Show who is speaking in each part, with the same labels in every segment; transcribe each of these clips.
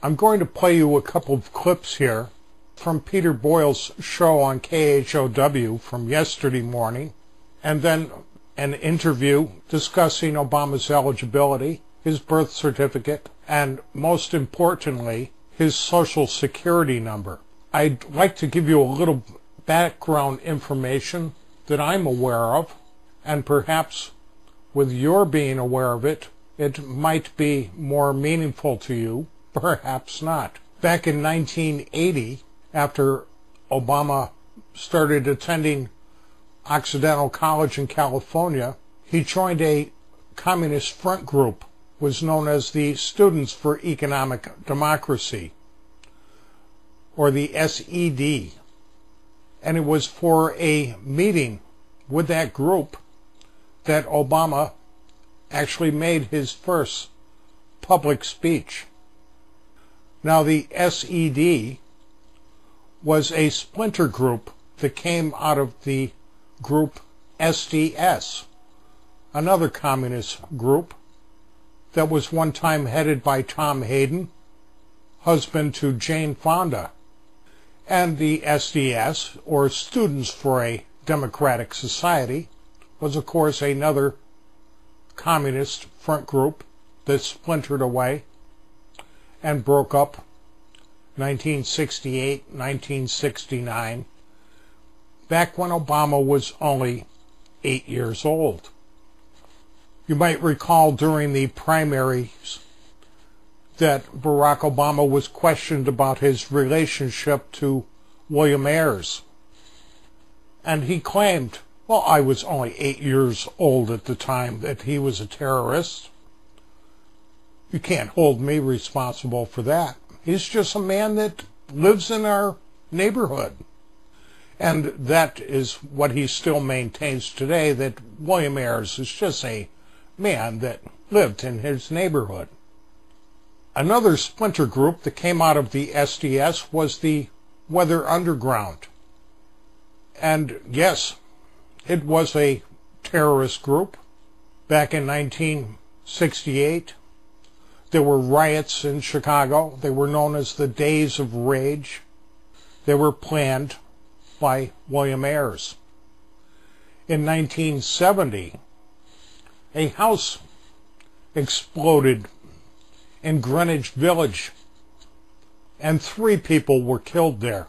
Speaker 1: I'm going to play you a couple of clips here from Peter Boyles' show on KHOW from yesterday morning, and then an interview discussing Obama's eligibility, his birth certificate, and most importantly, his Social Security number. I'd like to give you a little background information that I'm aware of, and perhaps with your being aware of it, it might be more meaningful to you, perhaps not. Back in 1980, after Obama started attending Occidental College in California, he joined a communist front group, was known as the Students for Economic Democracy, or the SED. And it was for a meeting with that group that Obama actually made his first public speech. Now, the SED was a splinter group that came out of the group SDS, another communist group that was one time headed by Tom Hayden, husband to Jane Fonda. And the SDS, or Students for a Democratic Society, was of course another communist front group that splintered away and broke up 1968, 1969, back when Obama was only 8 years old. You might recall during the primaries that Barack Obama was questioned about his relationship to William Ayers. And he claimed, well, I was only 8 years old at the time, that he was a terrorist. You can't hold me responsible for that. He's just a man that lives in our neighborhood. And that is what he still maintains today, that William Ayers is just a man that lived in his neighborhood. Another splinter group that came out of the SDS was the Weather Underground. And yes, it was a terrorist group. Back in 1968, there were riots in Chicago. They were known as the Days of Rage. They were planned by William Ayers. In 1970, a house exploded in Greenwich Village, and 3 people were killed there.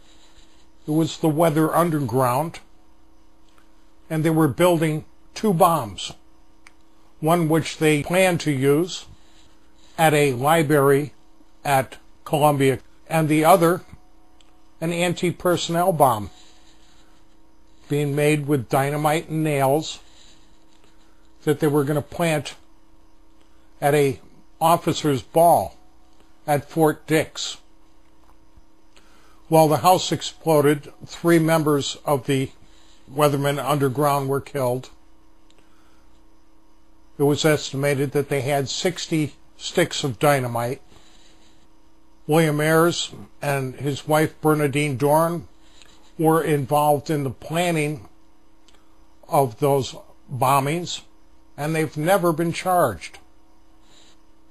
Speaker 1: It was the Weather Underground, and they were building 2 bombs, one which they planned to use at a library at Columbia, and the other an anti-personnel bomb being made with dynamite and nails that they were going to plant at a officers' ball at Fort Dix. While the house exploded, 3 members of the Weathermen Underground were killed. It was estimated that they had 60 sticks of dynamite. William Ayers and his wife Bernadine Dorn were involved in the planning of those bombings, and they've never been charged.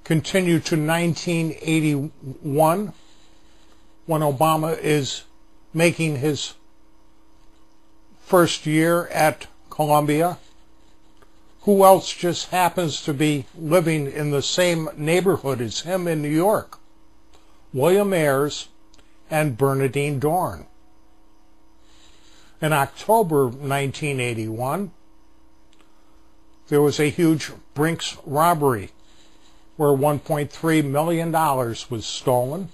Speaker 1: Continue to 1981, when Obama is making his first year at Columbia. Who else just happens to be living in the same neighborhood as him in New York? William Ayers and Bernadine Dorn. In October 1981, there was a huge Brinks robbery where $1.3 million was stolen.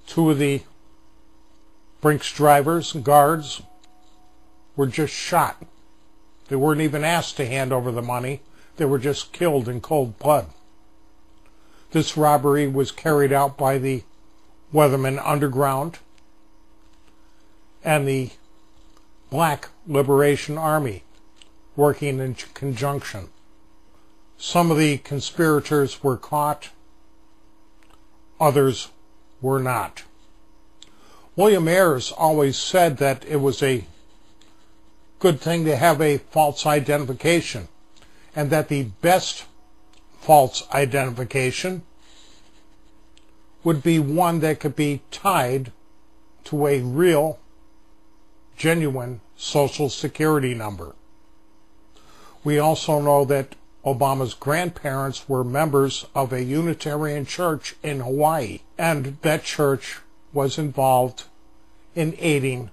Speaker 1: 2 of the Brinks drivers and guards were just shot. They weren't even asked to hand over the money. They were just killed in cold blood. This robbery was carried out by the Weathermen Underground and the Black Liberation Army, working in conjunction. Some of the conspirators were caught, others were not. William Ayers always said that it was a good thing to have a false identification, and that the best false identification would be one that could be tied to a real, genuine Social Security number. We also know that Obama's grandparents were members of a Unitarian church in Hawaii, and that church was involved in aiding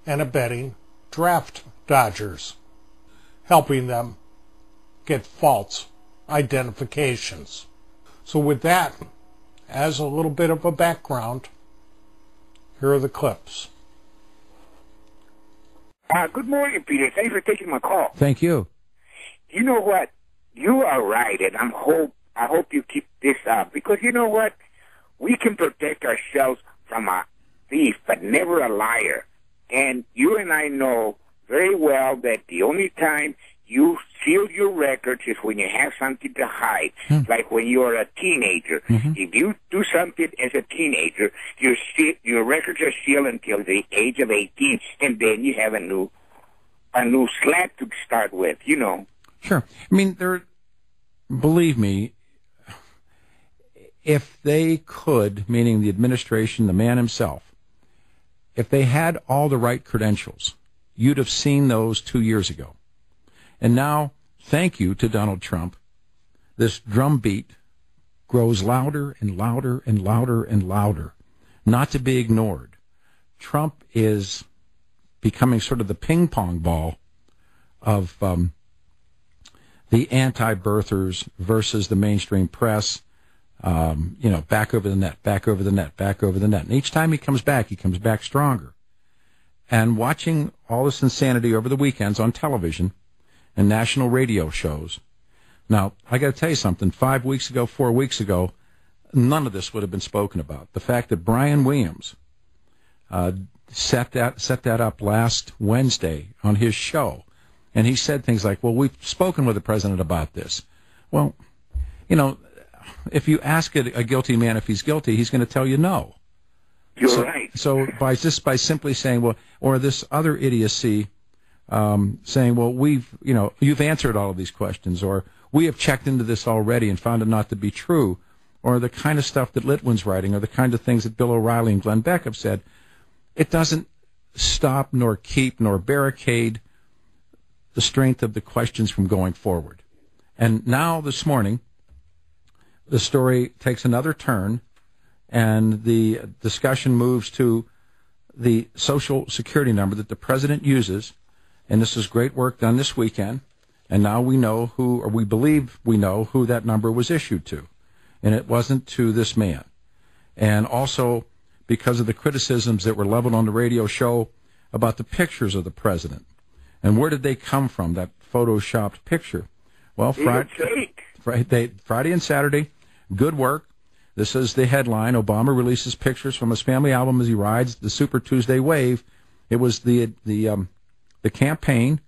Speaker 1: and abetting draft dodgers, helping them get false identifications. So with that, as a little bit of a background, here are the clips.
Speaker 2: Good morning, Peter. Thanks for taking my call.
Speaker 3: Thank you.
Speaker 2: You know what? You are right, and I hope you keep this up, because you know what? We can protect ourselves from a thief, but never a liar. And you and I know very well that the only time you seal your records is when you have something to hide, like when you're a teenager. If you do something as a teenager, your records are sealed until the age of 18, and then you have a new slab to start with, you know.
Speaker 3: Sure. I mean, believe me, if they could, meaning the administration, the man himself, if they had all the right credentials, you'd have seen those 2 years ago. And now, thank you to Donald Trump, this drumbeat grows louder and louder and louder and louder, not to be ignored. Trump is becoming sort of the ping pong ball of the anti-birthers versus the mainstream press, back over the net, back over the net, back over the net. And each time he comes back stronger. And watching all this insanity over the weekends on television and national radio shows. Now, I got to tell you something. 4 weeks ago, none of this would have been spoken about. The fact that Brian Williams set that up last Wednesday on his show, and he said things like, well, we've spoken with the president about this. Well, if you ask a guilty man if he's guilty, he's going to tell you no.
Speaker 2: You're right.
Speaker 3: So by simply saying, well, or this other idiocy, saying, well, you've answered all of these questions, or we have checked into this already and found it not to be true, or the kind of stuff that Litwin's writing, or the kind of things that Bill O'Reilly and Glenn Beck have said, it doesn't stop nor keep nor barricade the strength of the questions from going forward. And now this morning, the story takes another turn, and the discussion moves to the Social Security number that the president uses, and this is great work done this weekend, and now we know who, or we believe we know who that number was issued to, and it wasn't to this man. And also, because of the criticisms that were leveled on the radio show about the pictures of the president, and where did they come from, that photoshopped picture? Well, Friday and Saturday, good work. This is the headline. Obama releases pictures from his family album as he rides the Super Tuesday wave. It was the campaign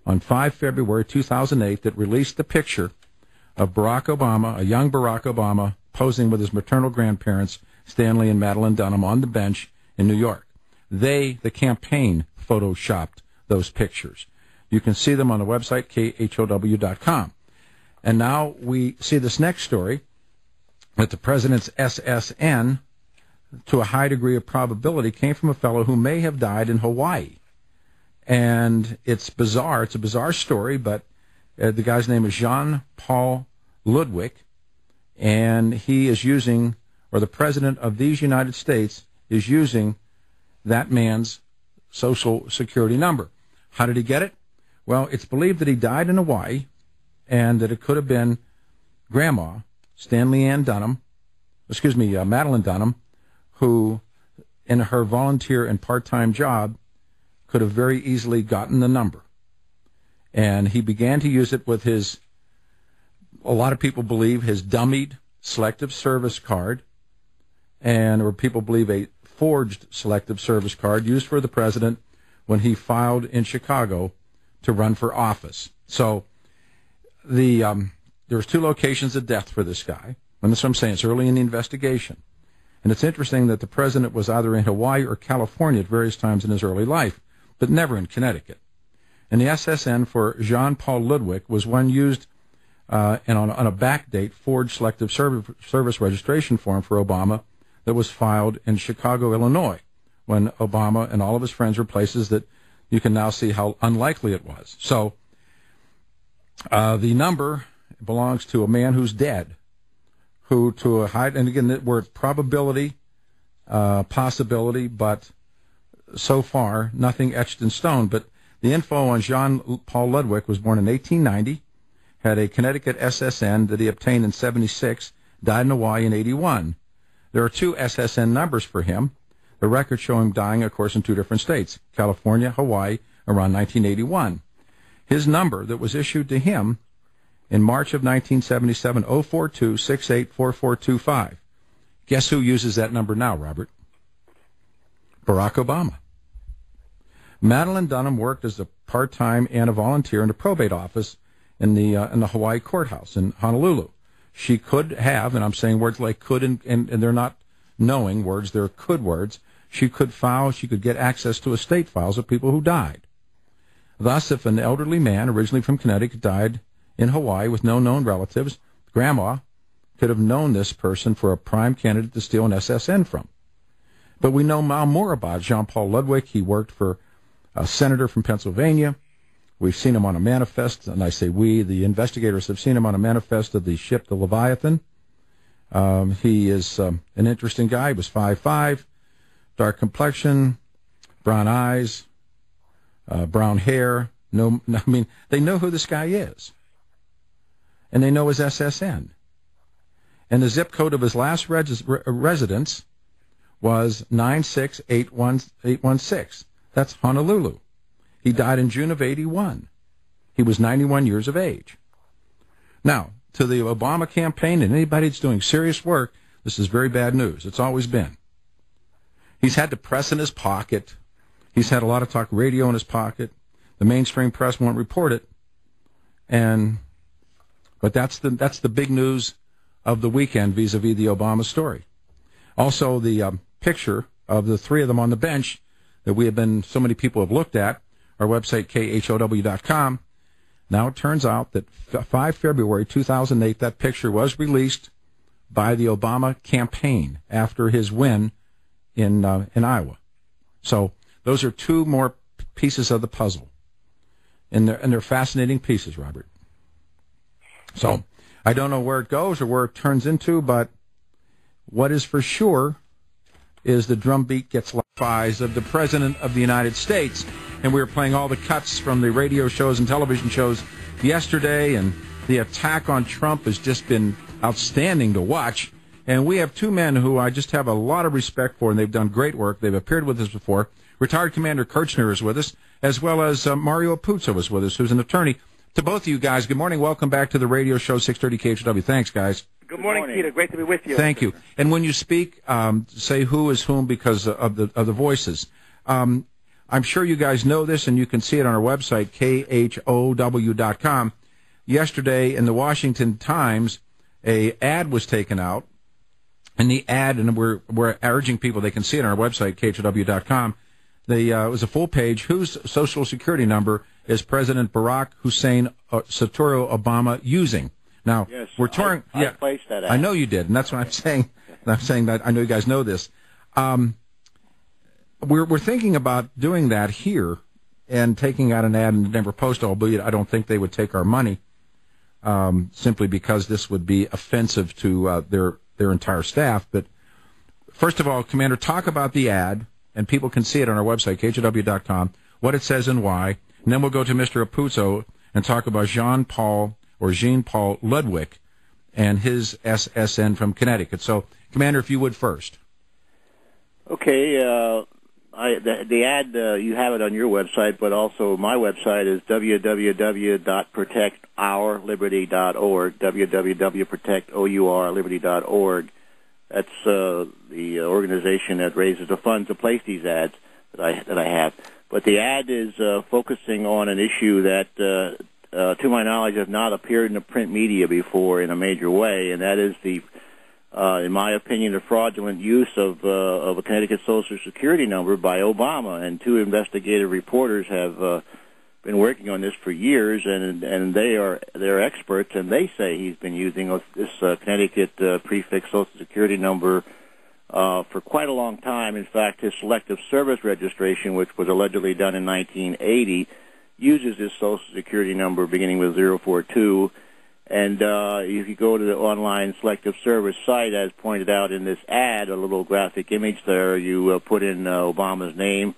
Speaker 3: on 5 February 2008 that released the picture of Barack Obama, a young Barack Obama, posing with his maternal grandparents, Stanley and Madeline Dunham, on the bench in New York. The campaign, photoshopped those pictures. You can see them on the website, KHOW.com. And now we see this next story, that the president's SSN, to a high degree of probability, came from a fellow who may have died in Hawaii. And it's bizarre. It's a bizarre story, but the guy's name is Jean-Paul Ludwig, and he is using, or the president of these United States is using that man's Social Security number. How did he get it? Well, it's believed that he died in Hawaii, and that it could have been Grandma, Madeline Dunham, who, in her volunteer and part-time job, could have very easily gotten the number. And he began to use it with a lot of people believe, his dummied selective service card, or people believe a forged selective service card used for the president when he filed in Chicago to run for office. So there's 2 locations of death for this guy. And that's what I'm saying. It's early in the investigation. And it's interesting that the president was either in Hawaii or California at various times in his early life, but never in Connecticut. And the SSN for Jean-Paul Ludwig was one used and on a backdate forged selective service registration form for Obama that was filed in Chicago, Illinois, when Obama and all of his friends were places that you can now see how unlikely it was. So the number belongs to a man who's dead, who to a high, and again, we're at probability, possibility, but so far, nothing etched in stone. But the info on Jean Paul Ludwig was born in 1890, had a Connecticut SSN that he obtained in 76, died in Hawaii in 81. There are two SSN numbers for him. The records show him dying, of course, in two different states, California, Hawaii, around 1981. His number that was issued to him in March of 1977, 042-684425. Guess who uses that number now, Robert? Barack Obama. Madeline Dunham worked as a part-time and a volunteer in the probate office in the Hawaii courthouse in Honolulu. She could have, and I'm saying words like could, and they're not knowing words, they're could words. She could get access to estate files of people who died. Thus, if an elderly man originally from Connecticut died in Hawaii with no known relatives, Grandma could have known this person for a prime candidate to steal an SSN from. But we know now more about Jean Paul Ludwig. He worked for a senator from Pennsylvania. We've seen him on a manifest, and I say we, the investigators have seen him on a manifest of the ship, the Leviathan. He is an interesting guy. He was 5'5", dark complexion, brown eyes, brown hair. I mean, they know who this guy is. And they know his SSN. And the zip code of his last residence was 96816. That's Honolulu. He died in June of 81. He was 91 years of age. Now, to the Obama campaign and anybody that's doing serious work, this is very bad news. It's always been. He's had the press in his pocket. He's had a lot of talk radio in his pocket. The mainstream press won't report it. But that's the big news of the weekend vis-a-vis the Obama story. Also, the picture of the three of them on the bench that so many people have looked at, our website, KHOW.com. Now it turns out that 5 February 2008, that picture was released by the Obama campaign after his win in Iowa. So those are two more pieces of the puzzle. And they're fascinating pieces, Robert. So I don't know where it goes or where it turns into, but what is for sure is the drumbeat gets eyes of the President of the United States. And we were playing all the cuts from the radio shows and television shows yesterday, and the attack on Trump has just been outstanding to watch. And we have two men who I just have a lot of respect for, and they've done great work. They've appeared with us before. Retired Commander Kerchner is with us, as well as Mario Apuzzo is with us, who's an attorney. To both of you guys, good morning. Welcome back to the radio show 630 KHOW. Thanks, guys.
Speaker 4: Good morning, Peter. Great to be with you.
Speaker 3: Thank you. And when you speak, say who is whom because of the voices. I'm sure you guys know this, and you can see it on our website, KHOW.com. Yesterday in the Washington Times, a ad was taken out, and the ad, and we're urging people, they can see it on our website, KHOW.com. It was a full page. Whose Social Security number is President Barack Hussein Satoru Obama using? Now,
Speaker 4: yes,
Speaker 3: we're touring.
Speaker 4: I placed that ad.
Speaker 3: I know you did, and that's what I'm saying. I'm saying that I know you guys know this. We're thinking about doing that here and taking out an ad in the Denver Post, albeit I don't think they would take our money, simply because this would be offensive to their entire staff. But first of all, Commander, talk about the ad, and people can see it on our website, KHOW.com, what it says and why. And then we'll go to Mr. Apuzzo and talk about Jean Paul Ludwig and his SSN from Connecticut. So, Commander, if you would first.
Speaker 4: Okay. The ad, you have it on your website, but also my website is www.protectourliberty.org, www.protectourliberty.org. That's the organization that raises the funds to place these ads that I have. But the ad is focusing on an issue that, to my knowledge, has not appeared in the print media before in a major way, and that is the, in my opinion, the fraudulent use of a Connecticut Social Security number by Obama. And two investigative reporters have been working on this for years, and they're experts, and they say he's been using this Connecticut prefix Social Security number for quite a long time. In fact, his selective service registration, which was allegedly done in 1980, uses his Social Security number beginning with 042. And if you go to the online selective service site, as pointed out in this ad, a little graphic image there, you put in Obama's name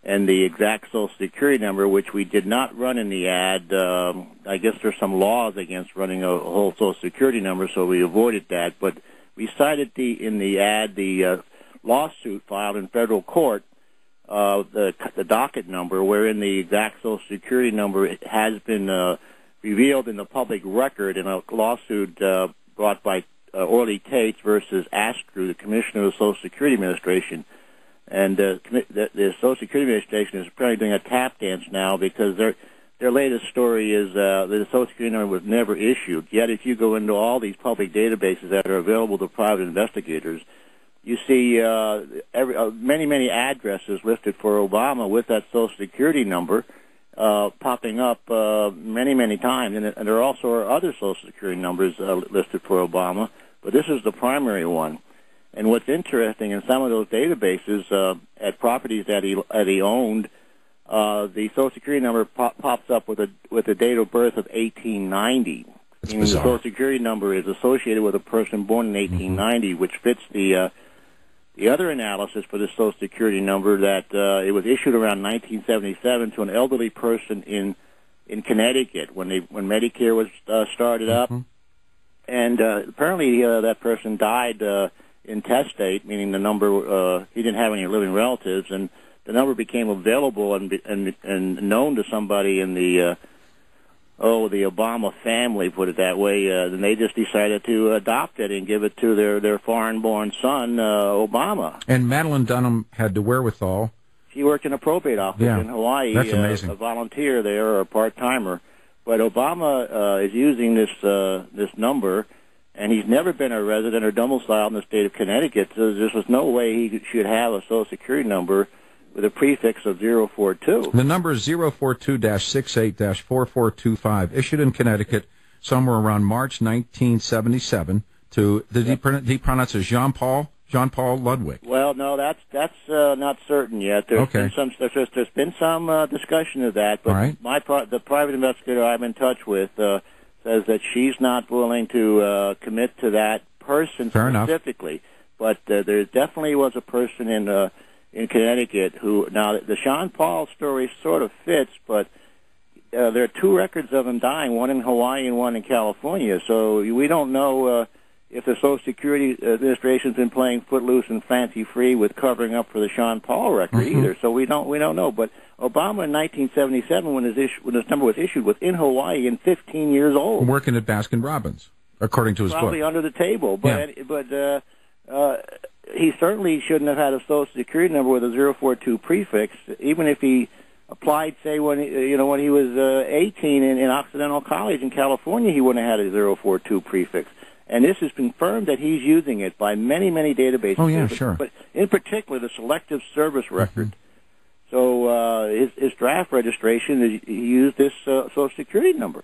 Speaker 4: and the exact Social Security number, which we did not run in the ad. I guess there's some laws against running a whole Social Security number, so we avoided that. But we cited in the ad the lawsuit filed in federal court, the docket number, wherein the exact Social Security number has been revealed in the public record in a lawsuit brought by Orly Tates versus Astrew, the Commissioner of the Social Security Administration. And the Social Security Administration is apparently doing a tap dance now because their latest story is that the Social Security number was never issued. Yet if you go into all these public databases that are available to private investigators, you see many addresses listed for Obama with that Social Security number popping up many times. And there also are other Social Security numbers listed for Obama, but this is the primary one. And what's interesting, in some of those databases at properties that he owned, the Social Security number pops up with a date of birth of 1890. Meaning the Social Security number is associated with a person born in 1890, which fits the other analysis for the Social Security number that it was issued around 1977 to an elderly person in Connecticut when Medicare was started up, and apparently that person died intestate, meaning the number he didn't have any living relatives, and the number became available and known to somebody in the Obama family, put it that way. Then they just decided to adopt it and give it to their foreign-born son, Obama.
Speaker 3: And Madeline Dunham had the wherewithal.
Speaker 4: She worked in a probate office in Hawaii.
Speaker 3: That's amazing.
Speaker 4: A volunteer there, or a part-timer. But Obama is using this number, and he's never been a resident or domiciled in the state of Connecticut, so there was no way he should have a Social Security number with a prefix of 042.
Speaker 3: The number is 042-68-4425, issued in Connecticut somewhere around March 1977 to, did he pronounce it Jean-Paul Ludwig?
Speaker 4: Well, no, that's not certain yet. There's been some discussion of that, but the private investigator I'm in touch with says that she's not willing to commit to that person specifically. But there definitely was a person in Connecticut who, now the Sean Paul story sort of fits, but there are two records of him dying, one in Hawaii and one in California. So we don't know if the Social Security Administration's been playing footloose and fancy free with covering up for the Sean Paul record either. So we don't know. But Obama in 1977, when this number was issued, was in Hawaii and 15 years old,
Speaker 3: working at Baskin Robbins, according to his book.
Speaker 4: Probably under the table, but he certainly shouldn't have had a Social Security number with a 042 prefix, even if he applied, say, when he was 18 in Occidental College in California, he wouldn't have had a 042 prefix. And this is confirmed that he's using it by many databases.
Speaker 3: Oh, yeah, sure.
Speaker 4: But in particular, the selective service record. So his draft registration, he used this Social Security number.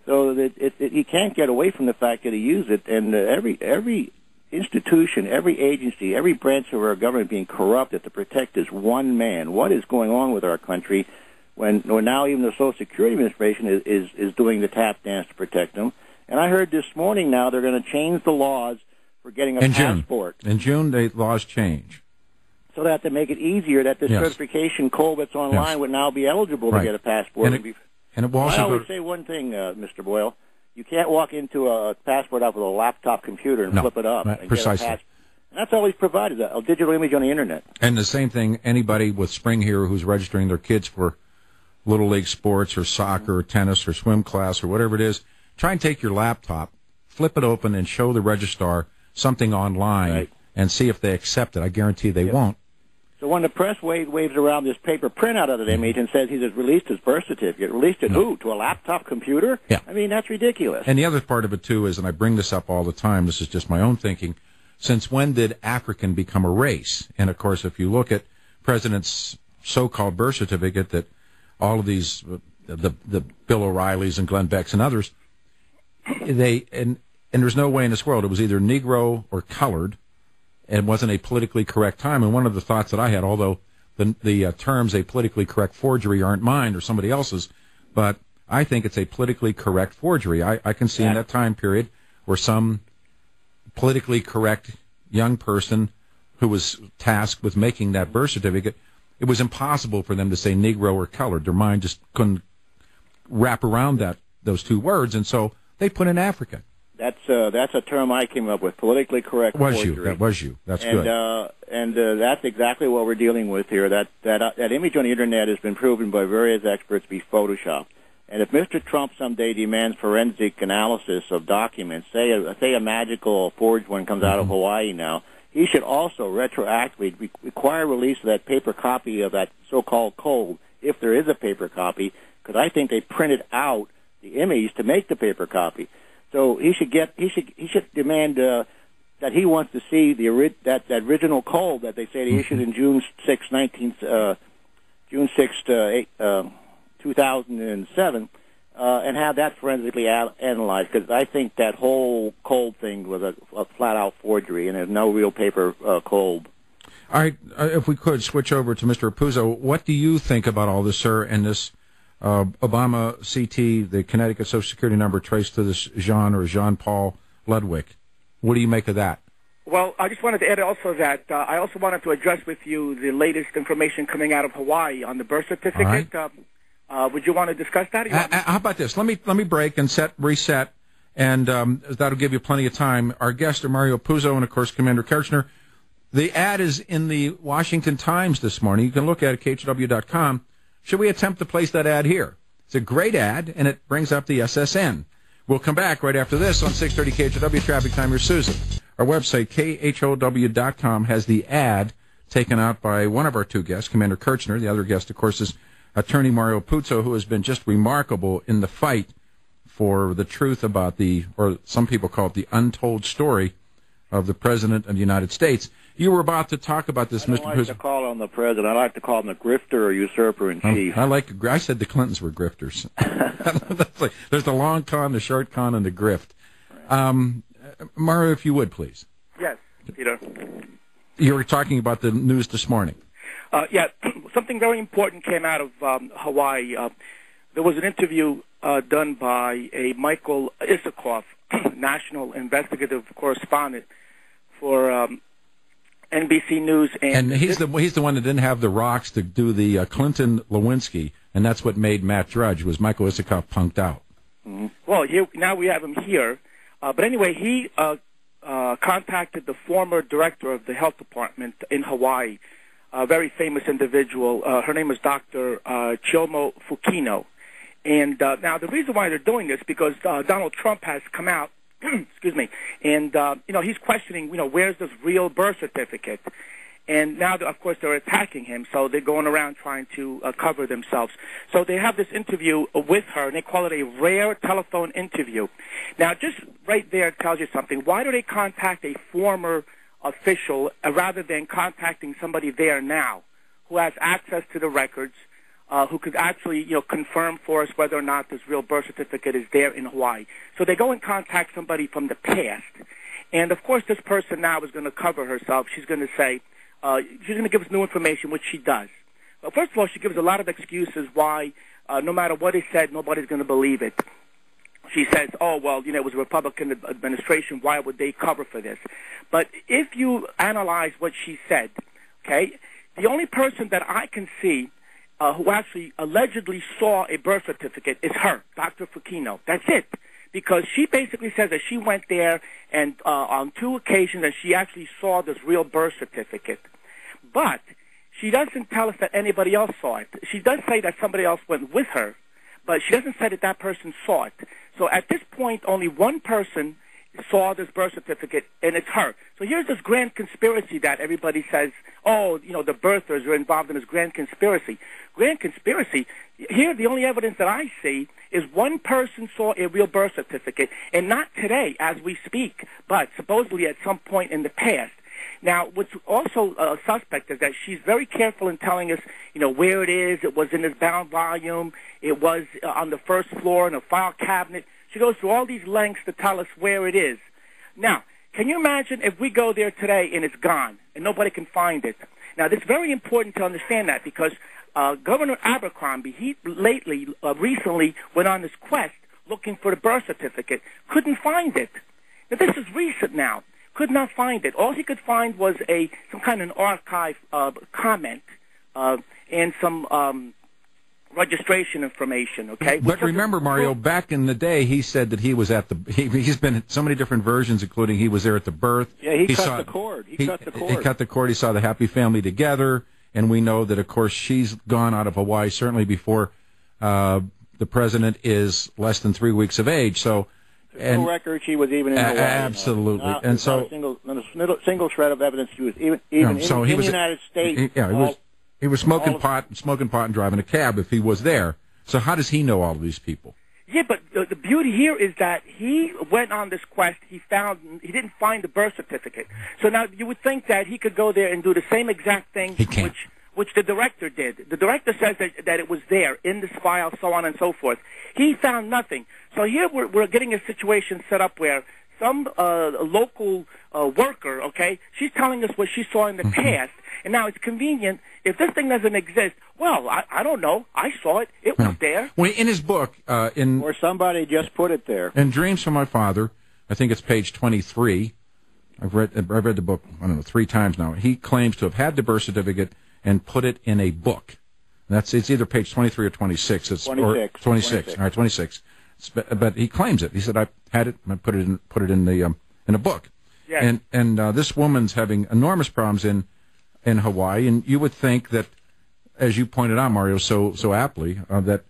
Speaker 4: So that he can't get away from the fact that he used it. And every institution, every agency, every branch of our government being corrupted to protect this one man. What is going on with our country when now even the Social Security Administration is doing the tap dance to protect him? And I heard this morning now they're going to change the laws for getting a passport.
Speaker 3: In June, the laws change.
Speaker 4: So that to make it easier that the certification code that's online would now be eligible to get a passport.
Speaker 3: And it will also
Speaker 4: I always say one thing, Mr. Boyle. You can't walk into a passport out with a laptop computer and flip it up. And
Speaker 3: precisely.
Speaker 4: Get a and that's always provided, a digital image on the Internet.
Speaker 3: And the same thing, anybody with Spring here who's registering their kids for Little League sports or soccer or tennis or swim class or whatever it is, try and take your laptop, flip it open, and show the registrar something online and see if they accept it. I guarantee they won't.
Speaker 4: So when the press waves around this paper printout of that image and says he has released his birth certificate, released it who? To a laptop computer?
Speaker 3: Yeah.
Speaker 4: I mean, that's ridiculous.
Speaker 3: And the other part of it, too, is, and I bring this up all the time, this is just my own thinking, since when did African become a race? And, of course, if you look at President's so-called birth certificate that all of these, the Bill O'Reillys and Glenn Becks and others, and there's no way in this world it was either Negro or colored and it wasn't a politically correct time. And one of the thoughts that I had, although the terms a politically correct forgery aren't mine or somebody else's, but I think it's a politically correct forgery. I can see in that time period where some politically correct young person who was tasked with making that birth certificate, it was impossible for them to say Negro or colored. Their mind just couldn't wrap around those two words, and so they put in African. That's a term I came up with, politically correct forgery. That was you. That's good. And that's exactly what we're dealing with here. That image on the Internet has been proven by various experts to be Photoshopped. And if Mr. Trump someday demands forensic analysis of documents, say a magical forged one comes out of Hawaii now, he should also retroactively require release of that paper copy of that so-called code, if there is a paper copy, because I think they printed out the image to make the paper copy. So he should demand that he wants to see that original code that they say they issued in June 2007, and have that forensically analyzed, because I think that whole code thing was a flat-out forgery, and there's no real paper code. All right, if we could switch over to Mr. Apuzzo, what do you think about all this, sir, and this Obama CT, the Connecticut Social Security number traced to this Jean-Paul Ludwig? What do you make of that?
Speaker 5: Well, I just wanted to add also that I also wanted to address with you the latest information coming out of Hawaii on the birth certificate. Right. Would you want to discuss that?
Speaker 3: How about this? Let me break and reset, and that'll give you plenty of time. Our guests are Mario Apuzzo and, of course, Commander Kerchner. The ad is in the Washington Times this morning. You can look at it at KHOW.com. Should we attempt to place that ad here? It's a great ad, and it brings up the SSN. We'll come back right after this on 630 KHOW Traffic Time. Here's Susan. Our website, KHOW.com, has the ad taken out by one of our two guests, Commander Kerchner. The other guest, of course, is Attorney Mario Apuzzo, who has been just remarkable in the fight for the truth about or some people call it the untold story of the President of the United States. You were about to talk about this, Mr. Apuzzo. I don't like to call him the President. I like to call him the grifter or usurper in chief. I said the Clintons were grifters. There's the long con, the short con, and the grift. Mario, if you would, please.
Speaker 5: Yes, Peter.
Speaker 3: You were talking about the news this morning.
Speaker 5: Yeah, something very important came out of Hawaii. There was an interview done by a Michael Isikoff, national investigative correspondent for NBC News, and he's the one that didn't have the rocks to do the Clinton Lewinsky, and that's what made Matt Drudge. Was Michael Isikoff punked out? Mm-hmm. Well, now we have him here. But anyway, he contacted the former director of the health department in Hawaii, a very famous individual. Her name is Dr. Chioma Fukino. And now the reason why they're doing this because Donald Trump has come out, excuse me, and he's questioning, where's this real birth certificate? And now, of course, they're attacking him, so they're going around trying to cover themselves. So they have this interview with her, and they call it a rare telephone interview. Now, just right there tells you something. Why do they contact a former official rather than contacting somebody there now who has access to the records, who could actually, confirm for us whether or not this real birth certificate is there in Hawaii? So they go and contact somebody from the past. And, of course, this person now is going to cover herself. She's going to say, she's going to give us new information, which she does. Well, first of all, she gives a lot of excuses why, no matter what is said, nobody's going to believe it. She says, it was a Republican administration. Why would they cover for this? But if you analyze what she said, okay, the only person that I can see who actually allegedly saw a birth certificate is her, Dr. Fukino. That's it. Because she basically says that she went there and on 2 occasions and she actually saw this real birth certificate. But she doesn't tell us that anybody else saw it. She does say that somebody else went with her, but she doesn't say that that person saw it. So at this point, only one person saw this birth certificate, and it's her. So here's this grand conspiracy that everybody says, the birthers are involved in this grand conspiracy. Grand conspiracy, here the only evidence that I see is one person saw a real birth certificate, and not today as we speak, but supposedly at some point in the past. Now, what's also suspect is that she's very careful in telling us, where it is. It was in this bound volume. It was on the first floor in a file cabinet. She goes through all these lengths to tell us where it is. Now, Can you imagine if we go there today and it's gone and nobody can find it? Now, it's very important to understand that because Governor Abercrombie, he recently went on this quest looking for the birth certificate, couldn't find it. Now, this is recent now. Could not find it. All he could find was some kind of an archive comment and some registration information, okay?
Speaker 3: But remember, Mario, back in the day, he said that he was at the... He's been at so many different versions, including he was there at the birth.
Speaker 4: Yeah, he cut the cord. He cut the cord.
Speaker 3: He cut the cord. He saw the happy family together, and we know that, of course, she's gone out of Hawaii certainly before the president is less than 3 weeks of age, so...
Speaker 4: And no record she was even in Hawaii.
Speaker 3: Absolutely.
Speaker 4: And so... Not a single shred of evidence she was even in the United States.
Speaker 3: He was smoking pot and driving a cab if he was there. So how does he know all of these people?
Speaker 5: Yeah, but the beauty here is that he went on this quest. He didn't find the birth certificate. So now you would think that he could go there and do the same exact thing,
Speaker 3: he can't.
Speaker 5: which the director did. The director says that it was there in this file, so on and so forth. He found nothing. So here we're getting a situation set up where some local worker, okay, she's telling us what she saw in the past, and now it's convenient. If this thing doesn't exist, well, I don't know. I saw it. It was there.
Speaker 3: Well, in his book,
Speaker 4: or somebody just put it there.
Speaker 3: In Dreams from My Father, I think it's page 23. I've read the book, I don't know, 3 times now. He claims to have had the birth certificate and put it in a book. It's either page 23 or 26. It's
Speaker 4: 26.
Speaker 3: 26. All right, 26. But he claims it. He said, I had it, and I put it in a book.
Speaker 5: Yes.
Speaker 3: And this woman's having enormous problems in Hawaii, and you would think that, as you pointed out, Mario, so aptly, that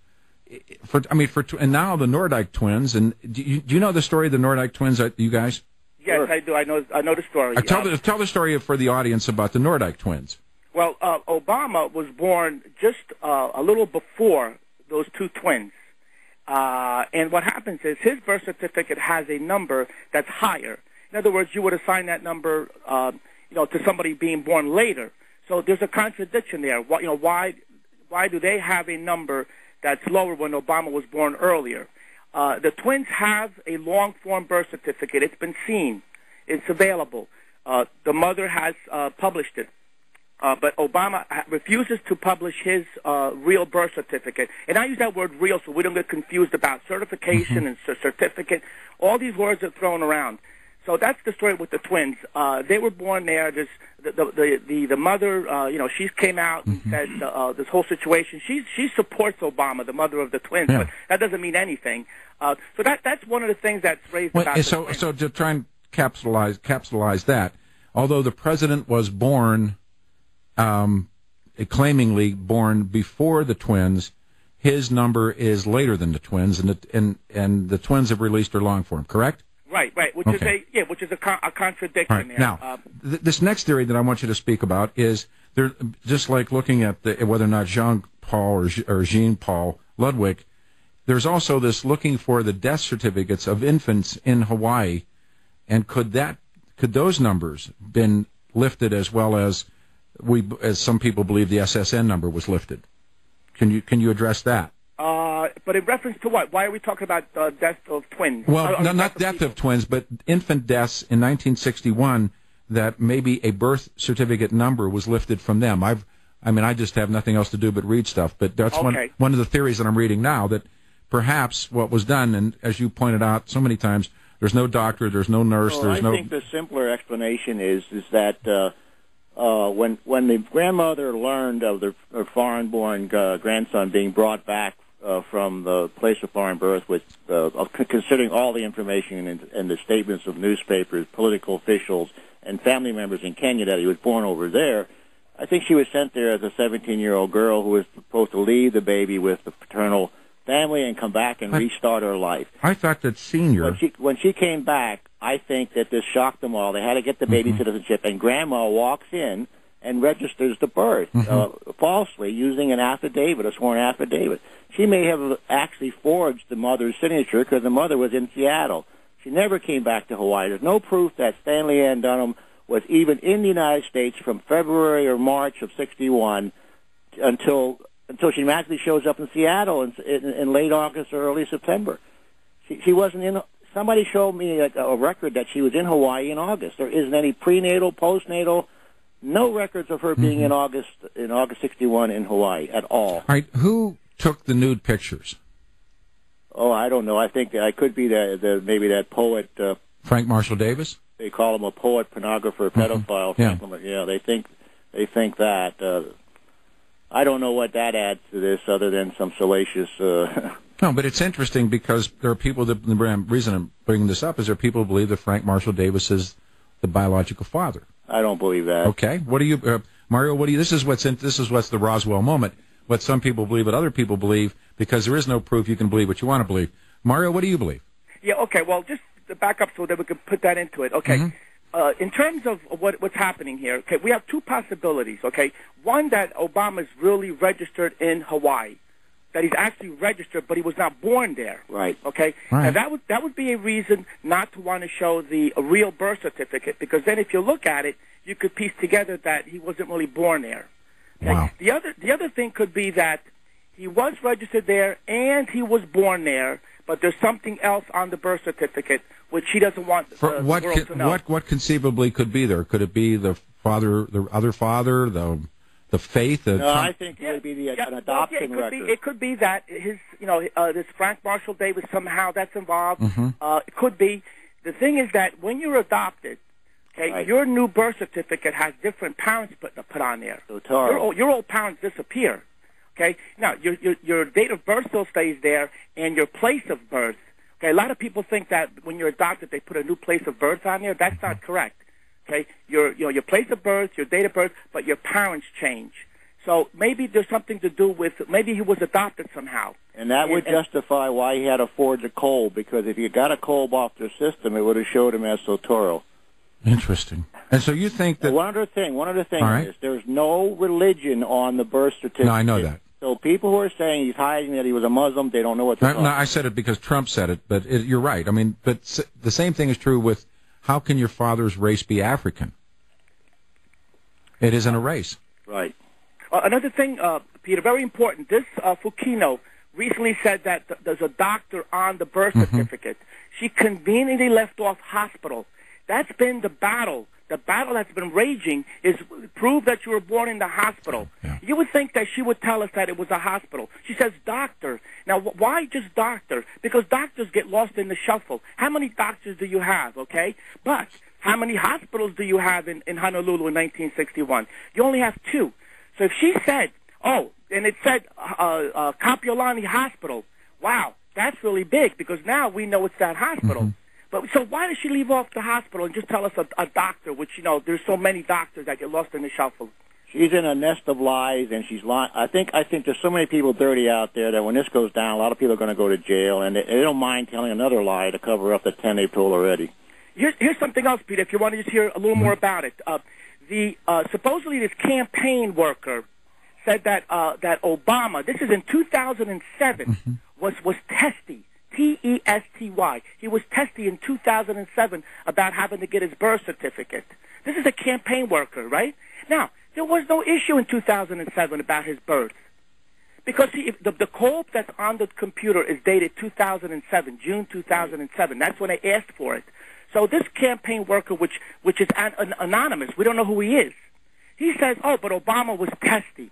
Speaker 3: and now the Nordyke twins, and do you know the story of the Nordyke twins, you guys?
Speaker 5: Yes, sure. I do. I know the story.
Speaker 3: Tell the story for the audience about the Nordyke twins.
Speaker 5: Well, Obama was born just a little before those two twins. And what happens is his birth certificate has a number that's higher. In other words, you would assign that number, to somebody being born later. So there's a contradiction there. Why do they have a number that's lower when Obama was born earlier? The twins have a long-form birth certificate. It's been seen. It's available. The mother has published it. But Obama refuses to publish his real birth certificate. And I use that word real so we don't get confused about certification and certificate. All these words are thrown around. So that's the story with the twins. They were born there. The mother, she came out and said this whole situation. She supports Obama, the mother of the twins, but that doesn't mean anything. So that's one of the things that's raised about the twins.
Speaker 3: So to try and capsulize that, although the president was born... claimingly born before the twins, his number is later than the twins, and the twins have released their long form, correct?
Speaker 5: Right, which is a contradiction
Speaker 3: right.
Speaker 5: there.
Speaker 3: Now, this next theory that I want you to speak about is they're just like looking at whether or not Jean-Paul or Jean-Paul Ludwig. There's also this looking for the death certificates of infants in Hawaii, and could those numbers been lifted as well as some people believe the SSN number was lifted? Can you address that?
Speaker 5: But in reference to what? Why are we talking about death of twins?
Speaker 3: Well, not death of twins, but infant deaths in 1961. That maybe a birth certificate number was lifted from them. I just have nothing else to do but read stuff. But that's one of the theories that I'm reading now. That perhaps what was done, and as you pointed out so many times, there's no doctor, there's no nurse,
Speaker 4: I think the simpler explanation is that. When the grandmother learned of her foreign-born grandson being brought back from the place of foreign birth, considering all the information and the statements of newspapers, political officials, and family members in Kenya that he was born over there, I think she was sent there as a 17-year-old girl who was supposed to leave the baby with the paternal family and come back and restart her life.
Speaker 3: I thought that senior...
Speaker 4: When she came back, I think that this shocked them all. They had to get the baby citizenship, and Grandma walks in and registers the birth falsely using an affidavit, a sworn affidavit. She may have actually forged the mother's signature because the mother was in Seattle. She never came back to Hawaii. There's no proof that Stanley Ann Dunham was even in the United States from February or March of 61 until she magically shows up in Seattle in late August or early September. She wasn't in somebody showed me a record that she was in Hawaii in August. There isn't any prenatal, postnatal, no records of her being in August '61 in Hawaii at all.
Speaker 3: All right, who took the nude pictures?
Speaker 4: Oh, I don't know. I think I could be maybe that poet.
Speaker 3: Frank Marshall Davis?
Speaker 4: They call him a poet, pornographer, pedophile. Yeah, they think that. I don't know what that adds to this other than some salacious...
Speaker 3: No, but it's interesting because there are people the reason I'm bringing this up is there are people who believe that Frank Marshall Davis is the biological father.
Speaker 4: I don't believe that.
Speaker 3: Okay. What do you... Mario, what do you... This is what's the Roswell moment. What some people believe, what other people believe, because there is no proof you can believe what you want to believe. Mario, what do you believe?
Speaker 5: Yeah, okay, well, just to back up so that we can put that into it. Okay. In terms of what's happening here, okay, we have two possibilities, okay? One, that Obama's really registered in Hawaii, that he's actually registered, but he was not born there.
Speaker 4: Right.
Speaker 5: Okay?
Speaker 3: Right.
Speaker 5: And that would be a reason not to want to show a real birth certificate, because then if you look at it, you could piece together that he wasn't really born there. Okay?
Speaker 3: Wow.
Speaker 5: The other thing could be that he was registered there and he was born there, but there's something else on the birth certificate which he doesn't want the world to know.
Speaker 3: What conceivably could be there? Could it be the other father, the faith?
Speaker 4: No, I think it would be an adoption record.
Speaker 5: It could be that this Frank Marshall Davis, somehow that's involved. It could be. The thing is that when you're adopted, okay,
Speaker 4: right,
Speaker 5: your new birth certificate has different parents put on there.
Speaker 4: So
Speaker 5: your old parents disappear. Okay, now your date of birth still stays there, and your place of birth. Okay, a lot of people think that when you're adopted, they put a new place of birth on there. That's not correct. Okay, your place of birth, your date of birth, but your parents change. So maybe there's something to do with maybe he was adopted somehow.
Speaker 4: And that would justify why he had to forge a Kolb, because if you got a Kolb off their system, it would have showed him as Sotoro.
Speaker 3: Interesting. And so you think that...
Speaker 4: One other thing
Speaker 3: right,
Speaker 4: is there's no religion on the birth certificate.
Speaker 3: No, I know that.
Speaker 4: So people who are saying he's hiding that he was a Muslim, they don't know what to talk.
Speaker 3: No, I said it because Trump said it, but you're right. I mean, but the same thing is true with how can your father's race be African? It isn't a race.
Speaker 4: Right.
Speaker 5: Another thing, Peter, very important. This Fukino recently said that there's a doctor on the birth certificate. She conveniently left off hospital. That's been the battle. The battle that's been raging is prove that you were born in the hospital.
Speaker 3: Yeah.
Speaker 5: You would think that she would tell us that it was a hospital. She says doctor. Now, why just doctor? Because doctors get lost in the shuffle. How many doctors do you have, okay? But how many hospitals do you have in Honolulu in 1961? You only have 2. So if she said, and it said Kapiolani Hospital, wow, that's really big because now we know it's that hospital. But so why does she leave off the hospital and just tell us a doctor, which, there's so many doctors that get lost in the shuffle?
Speaker 4: She's in a nest of lies, and she's lying. I think there's so many people dirty out there that when this goes down, a lot of people are going to go to jail, and they don't mind telling another lie to cover up the 10 they've told already.
Speaker 5: Here's something else, Peter, if you want to just hear a little more about it. Supposedly this campaign worker said that Obama, this is in 2007, was testy. Testy. He was testy in 2007 about having to get his birth certificate. This is a campaign worker, right? Now, there was no issue in 2007 about his birth. Because the Kolb that's on the computer is dated 2007, June 2007. That's when they asked for it. So this campaign worker, which is anonymous, we don't know who he is, he says, but Obama was testy.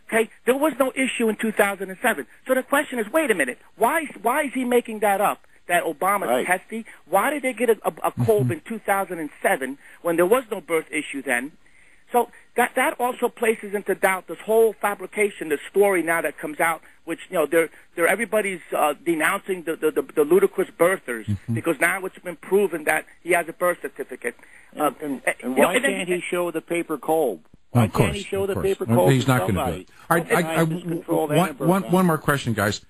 Speaker 5: Okay, there was no issue in 2007. So the question is, wait a minute, why is he making that up, that Obama's testy? Why did they get a Kolb in 2007 when there was no birth issue then? So that also places into doubt this whole fabrication, the story now that comes out, which everybody's denouncing the ludicrous birthers because now it's been proven that he has a birth certificate.
Speaker 4: And why can't he show the paper Kolb? Why can't he show the paper Kolb?
Speaker 3: He's not going to do it. All right, one more question, guys.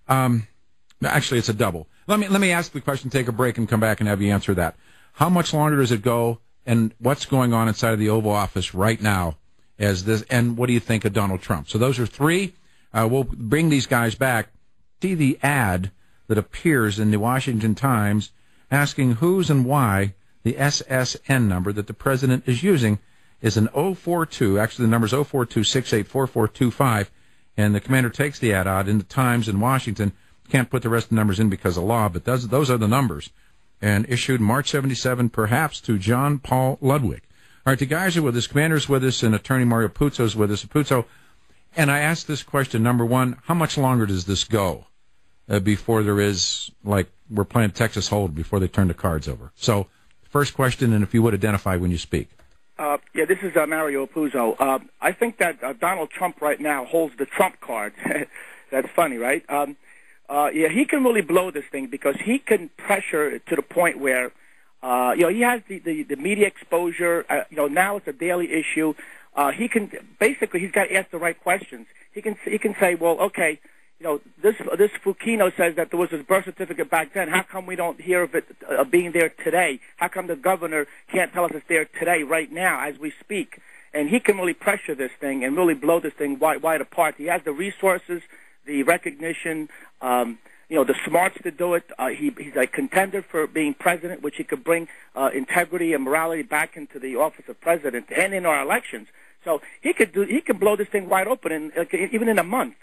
Speaker 3: Actually, it's a double. Let me ask the question, take a break, and come back and have you answer that. How much longer does it go, and what's going on inside of the Oval Office right now as this, and what do you think of Donald Trump? So those are 3. We'll bring these guys back. See the ad that appears in the Washington Times asking whose and why the SSN number that the president is using is an 042. Actually, the number is 042-684425. And the commander takes the ad out in the Times in Washington. Can't put the rest of the numbers in because of law, but those are the numbers. and issued March 77, perhaps to John Paul Ludwig. All right, the guys are with us, Commander's with us, and Attorney Mario Apuzzo is with us. Apuzzo, and I asked this question, number one, how much longer does this go before there is, like, we're playing Texas Hold before they turn the cards over? So, first question, and if you would identify when you speak.
Speaker 5: Yeah, this is Mario Apuzzo. I think that Donald Trump right now holds the Trump card. That's funny, right? Yeah, he can really blow this thing because he can pressure to the point where, he has the media exposure. Now it's a daily issue. He can basically, he's got to ask the right questions. He can say, well, okay, this Fukino says that there was his birth certificate back then. How come we don't hear of it being there today? How come the governor can't tell us it's there today, right now, as we speak? And he can really pressure this thing and really blow this thing wide apart. He has the resources, the recognition, the smarts to do it. He's a contender for being president, which he could bring integrity and morality back into the office of president and in our elections. So he could blow this thing wide open, even in a month,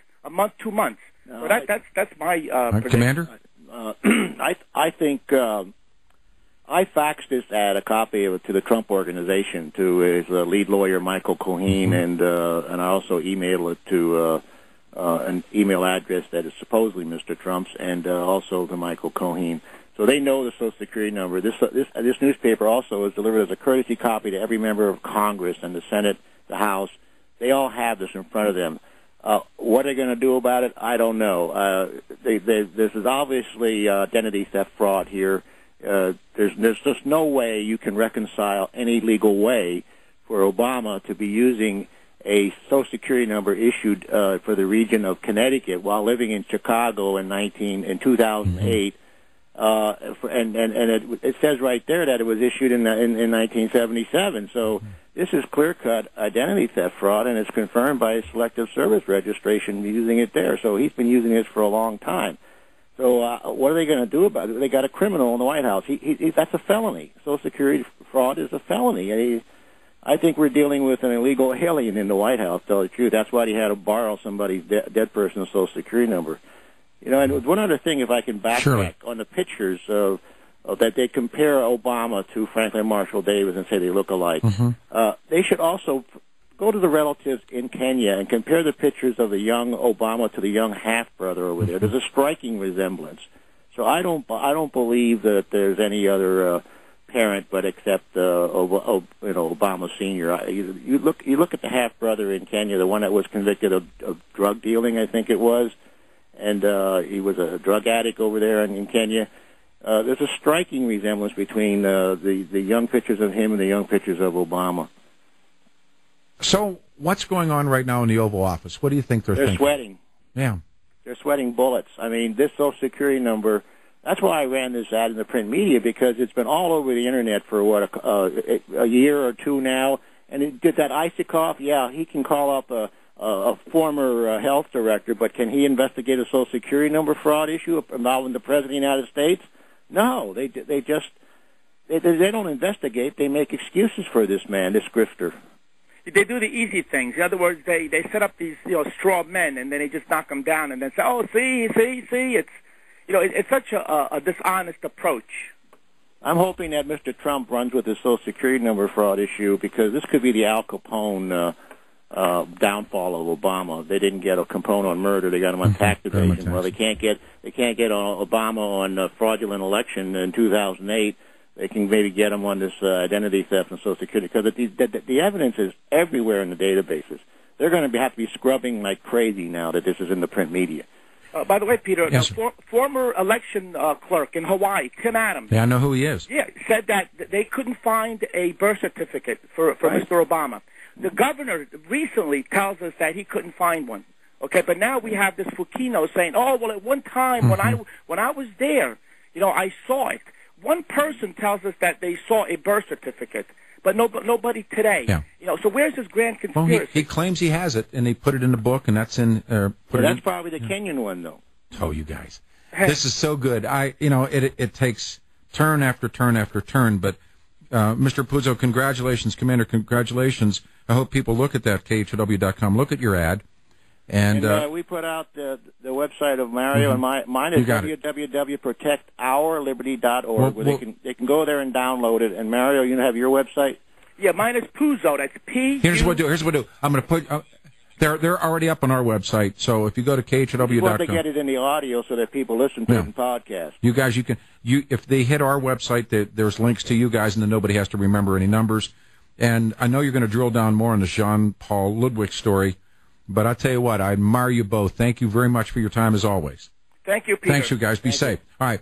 Speaker 5: 2 months. So that's my prediction.
Speaker 3: Commander?
Speaker 4: I think I faxed this ad, a copy of it, to the Trump organization, to his lead lawyer Michael Cohen, and I also emailed it to an email address that is supposedly Mr. Trump's, and also to Michael Cohen. So they know the Social Security number. This newspaper also is delivered as a courtesy copy to every member of Congress and the Senate, the House. They all have this in front of them. What they're going to do about it, I don't know. This is obviously identity theft fraud here. There's just no way you can reconcile any legal way for Obama to be using a Social Security number issued for the region of Connecticut while living in Chicago in 2008. And it says right there that it was issued in 1977. So this is clear-cut identity theft fraud, and it's confirmed by his selective service registration using it there. So he's been using this for a long time. So what are they going to do about it? They got a criminal in the White House. That's a felony. Social Security fraud is a felony. I think we're dealing with an illegal alien in the White House, to tell the truth. That's why he had to borrow somebody's dead person's Social Security number. And one other thing, if I can backtrack on the pictures of that they compare Obama to Franklin Marshall Davis and say they look alike. They should also go to the relatives in Kenya and compare the pictures of the young Obama to the young half-brother over there. There's a striking resemblance. So I don't believe that there's any other parent but except Obama Sr. You look at the half-brother in Kenya, the one that was convicted of drug dealing, I think it was. And he was a drug addict over there in Kenya. There's a striking resemblance between the young pictures of him and the young pictures of Obama.
Speaker 3: So what's going on right now in the Oval Office? What do you think they're thinking?
Speaker 4: They're sweating.
Speaker 3: Yeah.
Speaker 4: They're sweating bullets. I mean, this Social Security number, that's why I ran this ad in the print media, because it's been all over the Internet for, a year or two now. And did that Isikoff? Yeah, he can call up a former health director, but can he investigate a Social Security number fraud issue involving the President of the United States? No, they don't investigate. They make excuses for this man, this grifter.
Speaker 5: They do the easy things. In other words, they set up these straw men, and then they just knock them down, and then say, "Oh, see." It's such a dishonest approach.
Speaker 4: I'm hoping that Mr. Trump runs with the Social Security number fraud issue, because this could be the Al Capone downfall of Obama. They didn't get a Capone on murder; they got him on tax evasion. Well, they can't get Obama on a fraudulent election in 2008. They can maybe get him on this identity theft and Social Security, because the evidence is everywhere in the databases. They're going to have to be scrubbing like crazy now that this is in the print media.
Speaker 5: By the way, Peter,
Speaker 3: yes,
Speaker 5: the former election clerk in Hawaii, Tim Adams.
Speaker 3: Yeah, I know who he is.
Speaker 5: Yeah, said that they couldn't find a birth certificate for Mr. Obama. The governor recently tells us that he couldn't find one. Okay, but now we have this Fukino saying, "Oh, well, at one time when I was there, I saw it." One person tells us that they saw a birth certificate, but nobody today. Yeah. So where's this grand conspiracy?
Speaker 3: Well, he claims he has it, and he put it in the book, and that's in.
Speaker 4: That's probably the Kenyan one, though.
Speaker 3: Oh, you guys, this is so good. It takes turn after turn after turn. But Mr. Apuzzo, congratulations, Commander, congratulations. I hope people look at that KHOW.com. Look at your ad, And
Speaker 4: we put out the website of Mario, and mine is www.protectourliberty.org, where they can go there and download it. And Mario, you have your website?
Speaker 5: Yeah, mine is Puzzo. That's P.
Speaker 3: Here's what we'll do. I'm going to put. They're already up on our website. So if you go to KHOW.com,
Speaker 4: you want to get it in the audio so that people listen to it in podcast.
Speaker 3: You guys, if they hit our website, there's links to you guys, and then nobody has to remember any numbers. And I know you're going to drill down more on the Jean-Paul Ludwig story, but I tell you what, I admire you both. Thank you very much for your time as always.
Speaker 5: Thank you, Peter.
Speaker 3: Thanks, you guys. Be safe. All right.